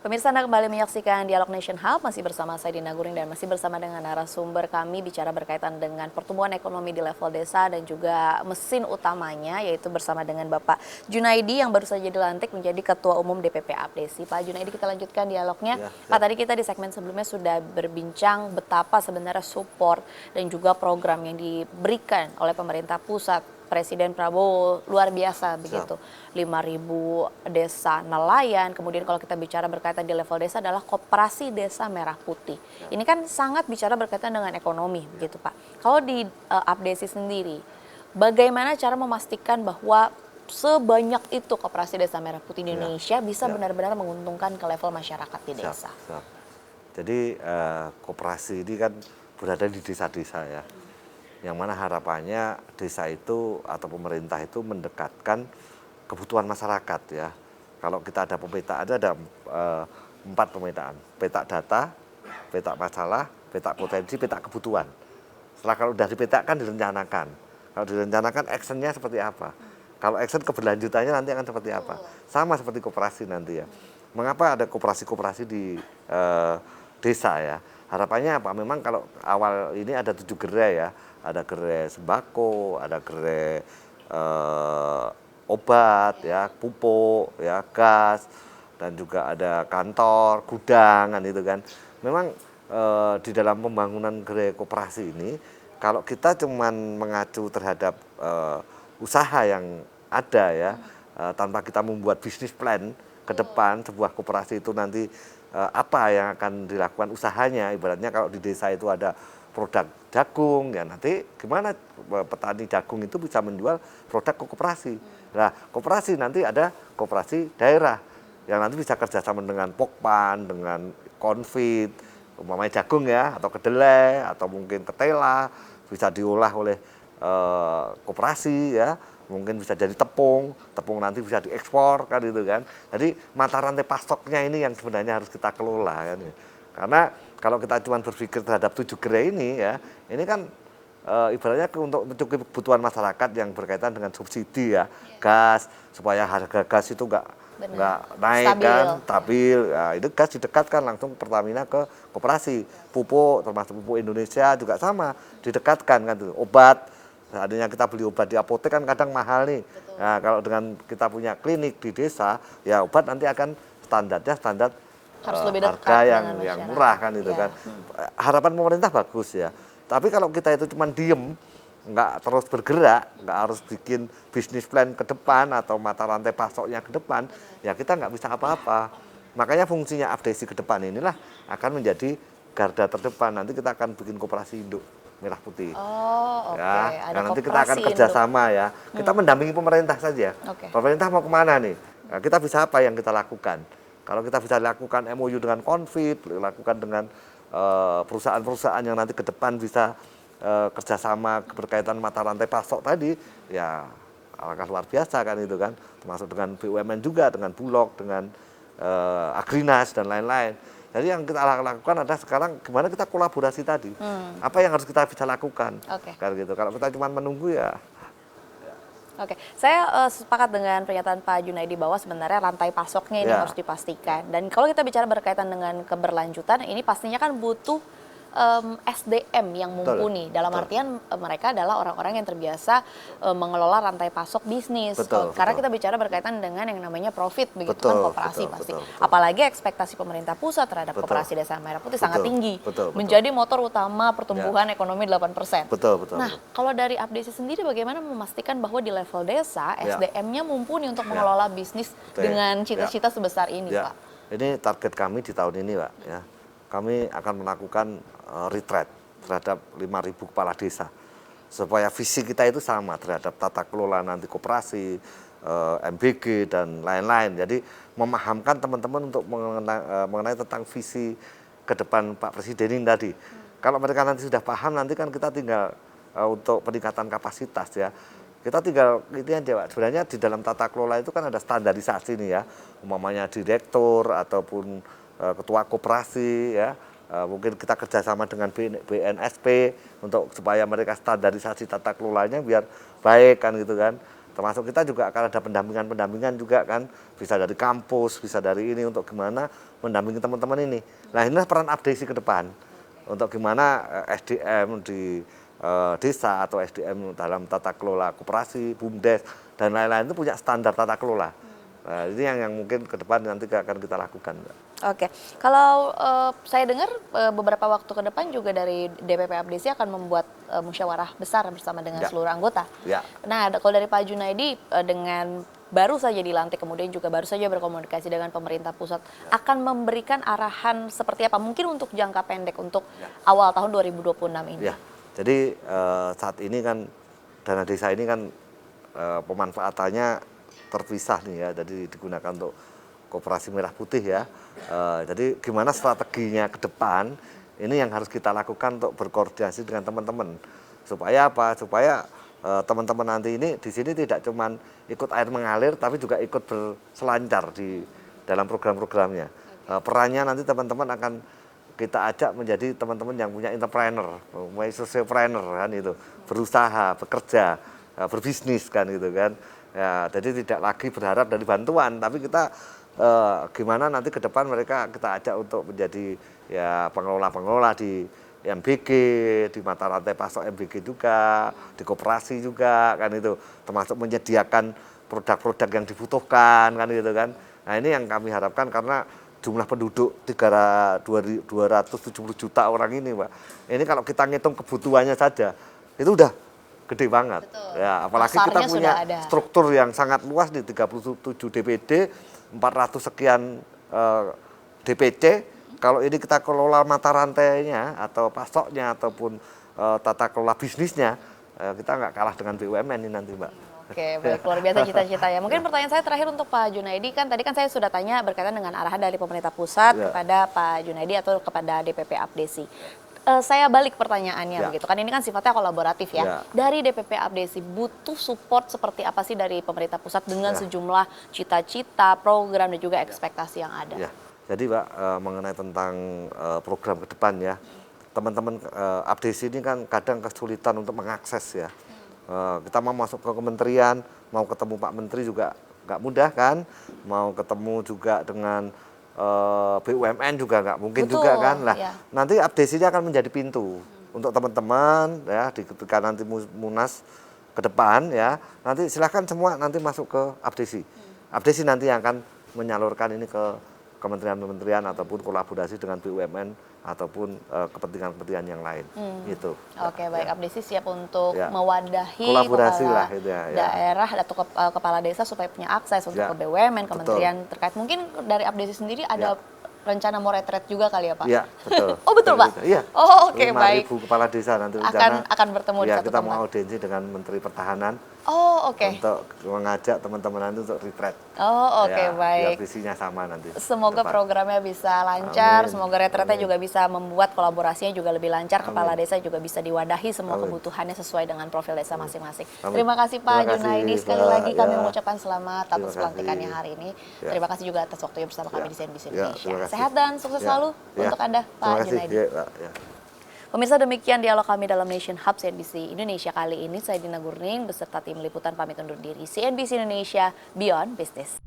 Pemirsa, Anda kembali menyaksikan Dialog Nation Hub, masih bersama saya Dina Guring dan masih bersama dengan narasumber kami bicara berkaitan dengan pertumbuhan ekonomi di level desa dan juga mesin utamanya, yaitu bersama dengan Bapak Junaidi yang baru saja dilantik menjadi Ketua Umum DPP Abdesi. Pak Junaidi, kita lanjutkan dialognya. Pak, tadi kita di segmen sebelumnya sudah berbincang betapa sebenarnya support dan juga program yang diberikan oleh pemerintah pusat Presiden Prabowo luar biasa begitu. 5.000 desa nelayan, kemudian kalau kita bicara berkaitan di level desa adalah Koperasi Desa Merah Putih. Ini kan sangat bicara berkaitan dengan ekonomi begitu Pak. Kalau di Abdesi sendiri, bagaimana cara memastikan bahwa sebanyak itu Koperasi Desa Merah Putih di Indonesia bisa benar-benar menguntungkan ke level masyarakat di desa? Jadi koperasi ini kan berada di desa-desa ya. Yang mana harapannya desa itu atau pemerintah itu mendekatkan kebutuhan masyarakat ya. Kalau kita ada pemetaan, ada 4 pemetaan. Peta data, peta masalah, peta potensi, peta kebutuhan. Setelah kalau sudah dipetakan direncanakan. Kalau direncanakan actionnya seperti apa. Kalau action keberlanjutannya nanti akan seperti apa. Sama seperti koperasi nanti ya. Mengapa ada koperasi-koperasi di desa ya. Harapannya apa? Memang kalau awal ini ada 7 gerai ya. Ada gerai sembako, ada gerai obat, ya, pupuk, ya, gas, dan juga ada kantor, gudang, kan itu kan. Memang di dalam pembangunan gerai koperasi ini, kalau kita cuman mengacu terhadap usaha yang ada ya, tanpa kita membuat bisnis plan ke depan sebuah koperasi itu nanti apa yang akan dilakukan usahanya. Ibaratnya kalau di desa itu ada produk jagung, ya nanti gimana petani jagung itu bisa menjual produk ke koperasi. Nah, koperasi nanti ada koperasi daerah yang nanti bisa kerjasama dengan Pokpan, dengan Konfit, umpamanya jagung ya, atau kedelai, atau mungkin ketela, bisa diolah oleh koperasi ya, mungkin bisa jadi tepung nanti bisa diekspor kan itu kan. Jadi mata rantai pasoknya ini yang sebenarnya harus kita kelola kan. Karena kalau kita cuma berpikir terhadap 7 gerai ini ya, ini kan ibaratnya untuk mencukupi kebutuhan masyarakat yang berkaitan dengan subsidi ya, gas, supaya harga gas itu nggak naik stabil, kan, stabil. Ya, itu gas didekatkan langsung Pertamina ke koperasi. Pupuk, termasuk pupuk Indonesia juga sama, didekatkan kan tuh. Obat, adanya kita beli obat di apotek kan kadang mahal nih. Nah, kalau dengan kita punya klinik di desa, ya obat nanti akan standarnya standar harus lebih dekat harga yang murah kan itu kan. Harapan pemerintah bagus ya. Tapi kalau kita itu cuma diem, nggak terus bergerak, nggak harus bikin bisnis plan ke depan atau mata rantai pasoknya ke depan, ya kita nggak bisa apa-apa. Makanya fungsinya Abdesi ke depan inilah akan menjadi garda terdepan. Nanti kita akan bikin koperasi induk Merah Putih. Oh, oke. Ya, nah, nanti kita akan kerjasama ya. Kita mendampingi pemerintah saja. Pemerintah mau kemana nih? Nah, kita bisa apa yang kita lakukan? Kalau kita bisa lakukan MOU dengan Konfit, lakukan dengan perusahaan-perusahaan yang nanti ke depan bisa kerjasama berkaitan mata rantai pasok tadi, ya alangkah luar biasa kan itu kan. Termasuk dengan BUMN juga, dengan Bulog, dengan Agrinas dan lain-lain. Jadi yang kita lakukan adalah sekarang gimana kita kolaborasi tadi. Apa yang harus kita bisa lakukan? Kayak gitu. Kalau kita cuma menunggu ya. Oke, saya sepakat dengan pernyataan Pak Junaidi bahwa sebenarnya rantai pasoknya ini harus dipastikan. Dan kalau kita bicara berkaitan dengan keberlanjutan, ini pastinya kan butuh SDM yang mumpuni. Dalam artian mereka adalah orang-orang yang terbiasa mengelola rantai pasok bisnis. Karena kita bicara berkaitan dengan yang namanya profit, begitu kan koperasi pasti. Apalagi ekspektasi pemerintah pusat terhadap Koperasi Desa Merah Putih sangat tinggi. Menjadi motor utama pertumbuhan ekonomi 8%. Nah, kalau dari Abdesi sendiri bagaimana memastikan bahwa di level desa SDM-nya mumpuni untuk mengelola bisnis dengan cita-cita sebesar ini, Pak? Ini target kami di tahun ini, Pak. Ya. Kami akan melakukan retreat terhadap 5.000 kepala desa supaya visi kita itu sama terhadap tata kelola nanti koperasi, MBG dan lain-lain. Jadi memahamkan teman-teman untuk mengenai tentang visi ke depan Pak Presiden ini tadi. Kalau mereka nanti sudah paham, nanti kan kita tinggal untuk peningkatan kapasitas ya. Kita tinggal itu aja Pak. Sebenarnya di dalam tata kelola itu kan ada standarisasi nih ya, umpamanya direktur ataupun ketua koperasi ya. Mungkin kita kerjasama dengan BNSP untuk supaya mereka standarisasi tata kelolanya biar baik kan gitu kan. Termasuk kita juga akan ada pendampingan juga kan, bisa dari kampus, bisa dari ini untuk gimana mendampingi teman-teman ini. Nah inilah peran Abdesi ke depan, untuk gimana SDM di desa atau SDM dalam tata kelola koperasi, BUMDes, dan lain-lain itu punya standar tata kelola. Nah, ini yang mungkin ke depan nanti akan kita lakukan, Mbak. Oke, kalau saya dengar beberapa waktu ke depan juga dari DPP Abdesi akan membuat musyawarah besar bersama dengan Ya. seluruh anggota. Ya. Nah, kalau dari Pak Junaidi dengan baru saja dilantik, kemudian juga baru saja berkomunikasi dengan pemerintah pusat, akan memberikan arahan seperti apa? Mungkin untuk jangka pendek, untuk awal tahun 2026 ini. Ya, jadi saat ini kan dana desa ini kan pemanfaatannya terpisah nih ya, jadi digunakan untuk koperasi merah putih ya. Jadi gimana strateginya ke depan, ini yang harus kita lakukan untuk berkoordinasi dengan teman-teman. Supaya apa? Supaya teman-teman nanti ini di sini tidak cuman ikut air mengalir, tapi juga ikut berselancar di dalam program-programnya. Perannya nanti teman-teman akan kita ajak menjadi teman-teman yang punya entrepreneur, punya sociopreneur kan itu, berusaha, bekerja, berbisnis kan gitu kan. Ya, jadi tidak lagi berharap dari bantuan, tapi kita gimana nanti ke depan mereka kita ajak untuk menjadi ya pengelola-pengelola di MBG, di mata rantai pasok MBG juga, di koperasi juga kan itu, termasuk menyediakan produk-produk yang dibutuhkan kan gitu kan. Nah ini yang kami harapkan karena jumlah penduduk 270 juta orang ini, Pak. Ini kalau kita ngitung kebutuhannya saja itu udah gede banget. Betul. Ya, apalagi Pasarnya kita punya sudah ada. struktur yang sangat luas di 37 DPD, 400 sekian DPC. Kalau ini kita kelola mata rantainya atau pasoknya ataupun tata kelola bisnisnya, kita nggak kalah dengan BUMN ini nanti, Mbak. Oke, baik, luar biasa cita-cita ya. Mungkin pertanyaan saya terakhir untuk Pak Junaidi, kan tadi kan saya sudah tanya berkaitan dengan arahan dari pemerintah pusat Ya. kepada Pak Junaidi atau kepada DPP Abdesi. Saya balik pertanyaannya Ya. begitu kan, ini kan sifatnya kolaboratif ya. Ya. Dari DPP Abdesi butuh support seperti apa sih dari pemerintah pusat dengan Ya. sejumlah cita-cita, program dan juga ekspektasi yang ada? Ya, jadi Pak mengenai tentang program ke depan ya, teman-teman Abdesi ini kan kadang kesulitan untuk mengakses ya. Kita mau masuk ke kementerian, mau ketemu Pak Menteri juga nggak mudah kan, mau ketemu juga dengan BUMN juga nggak mungkin. Betul, juga kan. Lah, ya. nanti Abdesi ini akan menjadi pintu untuk teman-teman ya, ketika nanti Munas ke depan ya, nanti silahkan semua nanti masuk ke Abdesi. Abdesi nanti yang akan menyalurkan ini ke kementerian-kementerian ataupun kolaborasi dengan BUMN ataupun kepentingan-kepentingan yang lain gitu. Oke, baik. Ya. Abdesi siap untuk Ya. mewadahi Kolaborasi kepala lah itu ya. daerah atau kepala desa supaya punya akses untuk Ya. ke BUMN, Betul. kementerian terkait. Mungkin dari Abdesi sendiri ada rencana mau retret juga kali ya, Pak? Iya, betul. Oh, betul, Pak? Iya. Oh, oke, 5.000 baik. kepala desa nanti Akan bertemu di ya, satu kita tempat. mau audiensi dengan Menteri Pertahanan Oh, oke. untuk mengajak teman-teman nanti untuk retreat. Oh, oke, Ya, baik. biar visinya sama nanti. Semoga Depan. programnya bisa lancar, Amin. semoga retretnya Amin. juga bisa membuat kolaborasinya juga lebih lancar, kepala Amin. desa juga bisa diwadahi semua Amin. kebutuhannya sesuai dengan profil desa masing-masing. Amin. Terima kasih Pak Terima kasih, Junaidi, sekali Pak. lagi kami Ya. mengucapkan selamat atas Terima pelantikannya kasih. hari ini. Ya. Terima kasih juga atas waktunya bersama kami Ya. di CNBC Ya, Indonesia. terima kasih. Sehat dan sukses Ya. selalu Ya. untuk Anda Terima Pak kasih. Junaidi. Ya, Pak. Ya. Pemirsa, demikian dialog kami dalam Nation Hub CNBC Indonesia kali ini. Saya Dina Gurning beserta tim liputan pamit undur diri. CNBC Indonesia Beyond Business.